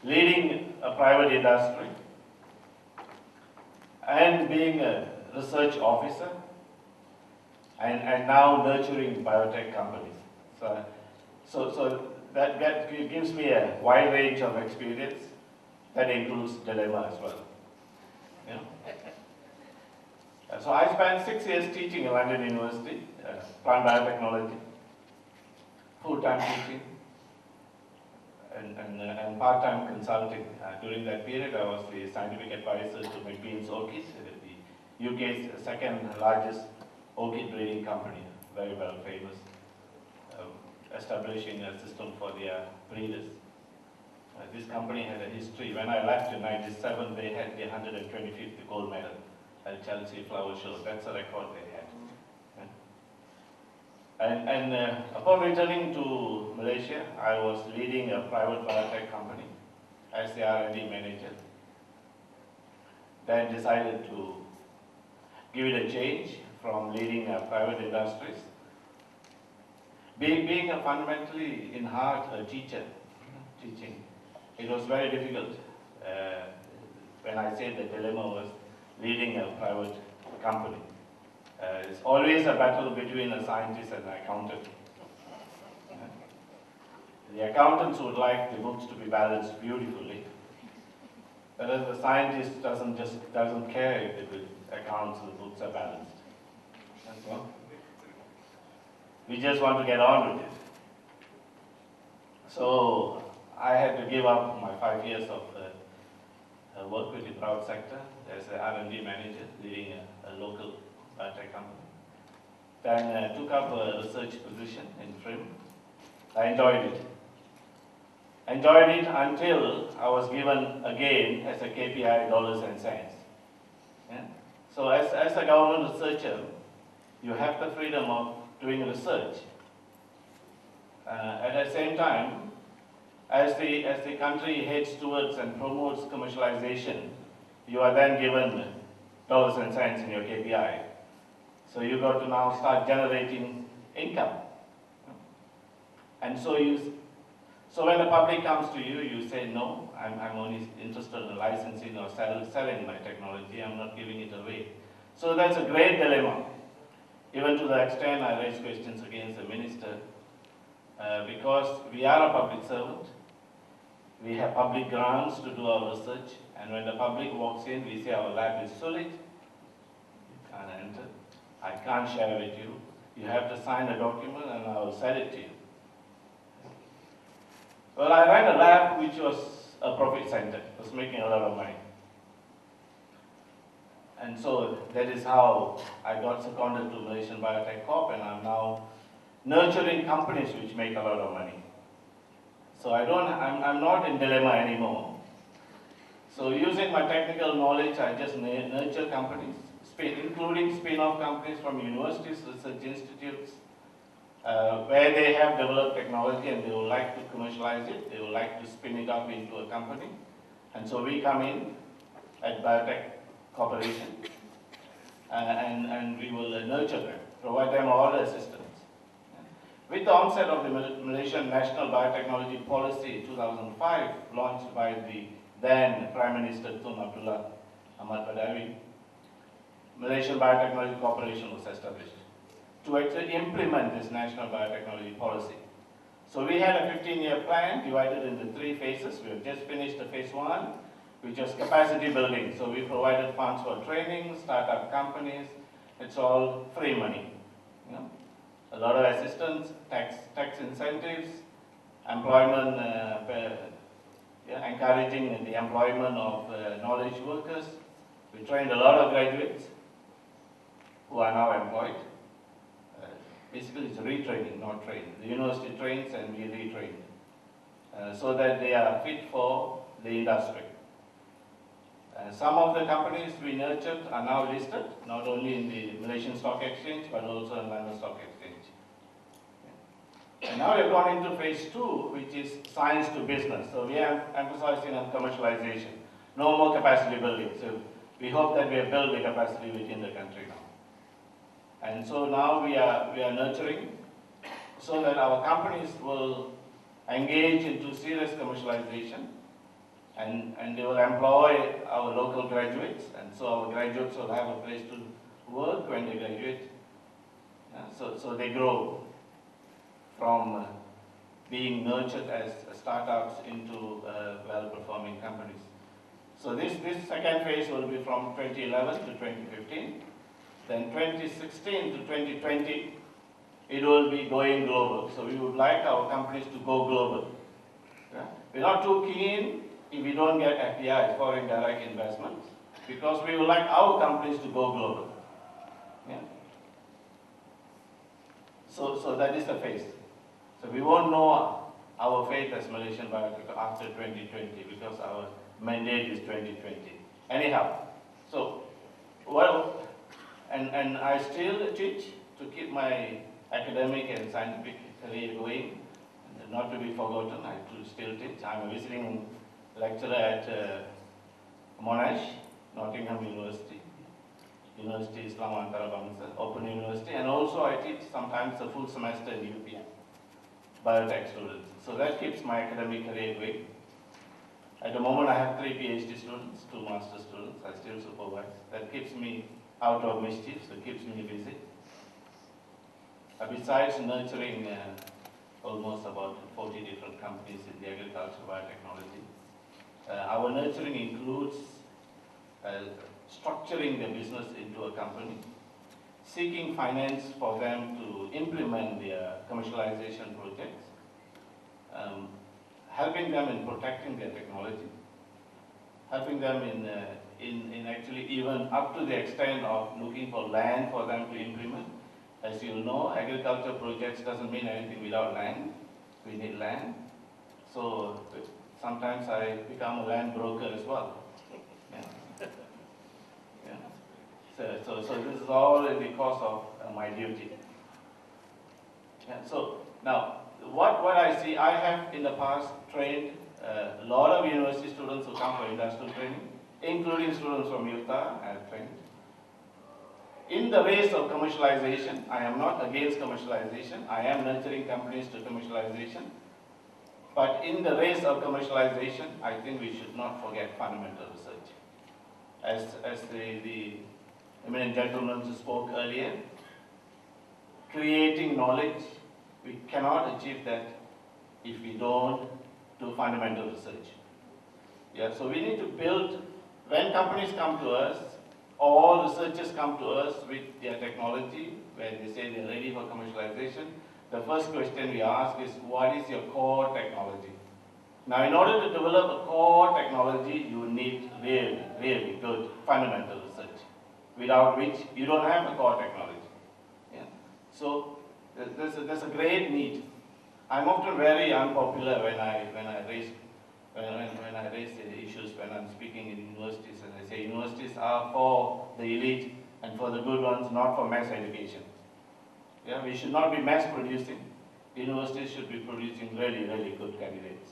leading a private industry, and being a research officer, and now nurturing biotech companies. So that gives me a wide range of experience that includes dilemma as well. You know? So I spent 6 years teaching at London University, plant biotechnology, full-time teaching, and part-time consulting. During that period, I was the scientific advisor to McBean's Orchids, the UK's second largest orchid breeding company, very well famous, establishing a system for their breeders. This company had a history. When I left in '97, they had the 125th gold medal at Chelsea Flower Show. That's a record they had. Upon returning to Malaysia, I was leading a private biotech company as the R&D manager. Then decided to give it a change from leading private industries. Being a fundamentally in heart a teacher, teaching, it was very difficult. When I say the dilemma was leading a private company. It's always a battle between a scientist and an accountant. The accountants would like the books to be balanced beautifully, whereas the scientist doesn't care if the accounts and the books are balanced. That's all. We just want to get on with it. So I had to give up my 5 years of work with the private sector as an R&D manager, leading a local biotech company. Then took up a research position in FRIM. I enjoyed it. Enjoyed it until I was given again as a KPI dollars and cents. Yeah? So as a government researcher, you have the freedom of doing research. At the same time, as the country heads towards and promotes commercialization, you are then given dollars and cents in your KPI. So you got to now start generating income. And so when the public comes to you, you say, no, I'm only interested in licensing or selling my technology, I'm not giving it away. So that's a great dilemma. Even to the extent I raise questions against the minister, because we are a public servant, we have public grants to do our research, and when the public walks in, we say our lab is solid, you can't enter, I can't share with you, you have to sign a document and I will sell it to you. Well, I ran a lab which was a profit center, was making a lot of money. And so that is how I got seconded to Malaysian Biotech Corp, and I'm now nurturing companies which make a lot of money. So I'm not in dilemma anymore. So using my technical knowledge, I just nurture companies, including spin-off companies from universities, research institutes, where they have developed technology and they would like to commercialize it, they would like to spin it up into a company. And so we come in at Biotech Corporation and we will nurture them, provide them all the assistance. With the onset of the Malaysian National Biotechnology Policy in 2005, launched by the then Prime Minister Tun Abdullah Ahmad Badawi, Malaysian Biotechnology Corporation was established to actually implement this National Biotechnology Policy. So we had a 15-year plan divided into 3 phases. We have just finished the phase 1, which was capacity building. So we provided funds for training, startup companies. It's all free money. You know? A lot of assistance, tax incentives, employment, encouraging the employment of knowledge workers. We trained a lot of graduates who are now employed. Basically, it's retraining, not training. The university trains and we retrain so that they are fit for the industry. Some of the companies we nurtured are now listed, not only in the Malaysian Stock Exchange, but also in London Stock Exchange. And now we've gone into phase 2, which is science to business. So we are emphasizing on commercialization. No more capacity building. So we hope that we have built the capacity within the country now. And so now we are nurturing so that our companies will engage into serious commercialization and they will employ our local graduates, and so our graduates will have a place to work when they graduate. So they grow from being nurtured as startups into well-performing companies. So this second phase will be from 2011 to 2015. Then 2016 to 2020, it will be going global. So we would like our companies to go global. Yeah? We're not too keen if we don't get FDIs, foreign direct investments, because we would like our companies to go global. Yeah? So that is the phase. So we won't know our fate as Malaysian biotech after 2020 because our mandate is 2020. Anyhow, so, well, and I still teach to keep my academic and scientific career going, and not to be forgotten. I do still teach. I'm a visiting lecturer at Monash, Nottingham University, University Islam Antarabangsa, Open University, and also I teach sometimes a full semester in UPM, biotech students. So that keeps my academic career going. At the moment I have 3 PhD students, 2 master students, I still supervise. That keeps me out of mischief, so it keeps me busy. Besides nurturing almost about 40 different companies in the agriculture biotechnology, our nurturing includes structuring the business into a company, seeking finance for them to implement their commercialization projects, helping them in protecting their technology, helping them in actually even up to the extent of looking for land for them to implement. As you know, agriculture projects doesn't mean anything without land. We need land. So sometimes I become a land broker as well. Yeah. Yeah. So this is all in the course of my duty. Yeah. So now, what I see, I have in the past trained a lot of university students who come for industrial training, including students from Utah I have trained. In the race of commercialization, I am not against commercialization. I am nurturing companies to commercialization. But in the race of commercialization, I think we should not forget fundamental research. As the eminent gentleman who spoke earlier, creating knowledge, we cannot achieve that if we don't do fundamental research. Yeah, so we need to build, when companies come to us, all researchers come to us with their technology, where they say they're ready for commercialization. The first question we ask is, what is your core technology? Now, in order to develop a core technology, you need really, really good fundamental research, without which you don't have a core technology. Yeah? So, there's a great need. I'm often very unpopular when I raise the issues when I'm speaking in universities, and I say universities are for the elite and for the good ones, not for mass education. Yeah, we should not be mass producing. Universities should be producing really, really good candidates,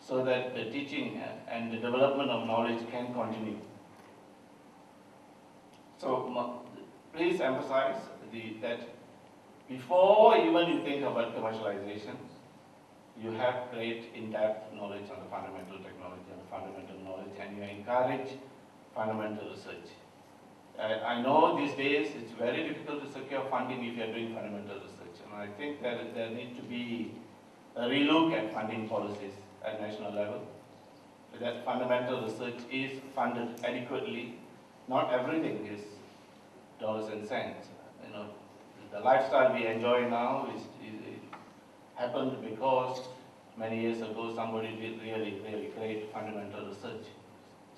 so that the teaching and the development of knowledge can continue. So please emphasize that before even you think about commercialization, you have great in-depth knowledge on the fundamental technology and fundamental knowledge, and you encourage fundamental research. I know these days it's very difficult to secure funding if you're doing fundamental research, and I think that there needs to be a relook at funding policies at national level, that fundamental research is funded adequately. Not everything is dollars and cents. You know, the lifestyle we enjoy now happened because many years ago somebody did really, really great fundamental research.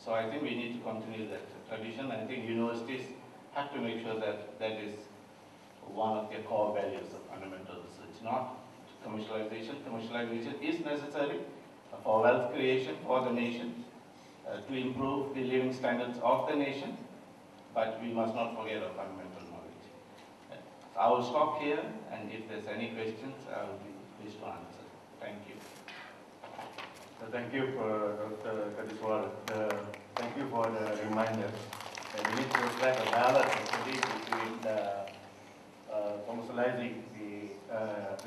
So I think we need to continue that tradition. I think universities have to make sure that that is one of their core values of fundamental research, not commercialization. Commercialization is necessary for wealth creation for the nation, to improve the living standards of the nation, but we must not forget our fundamental knowledge. So I will stop here, and if there's any questions, I will be pleased to answer. Thank you. So thank you for Dr. Kadiswar. Thank you for the reminder that we need to strike a balance actually between commercializing the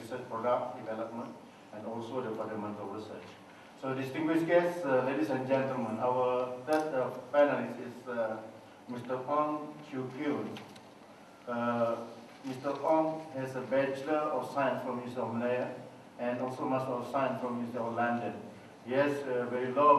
research product development and also the fundamental research. So distinguished guests, ladies and gentlemen, our third panelist is Mr. Ong Chiu Kyun. Mr. Ong has a Bachelor of Science from University of Malaya and also Master of Science from University of London. He has very low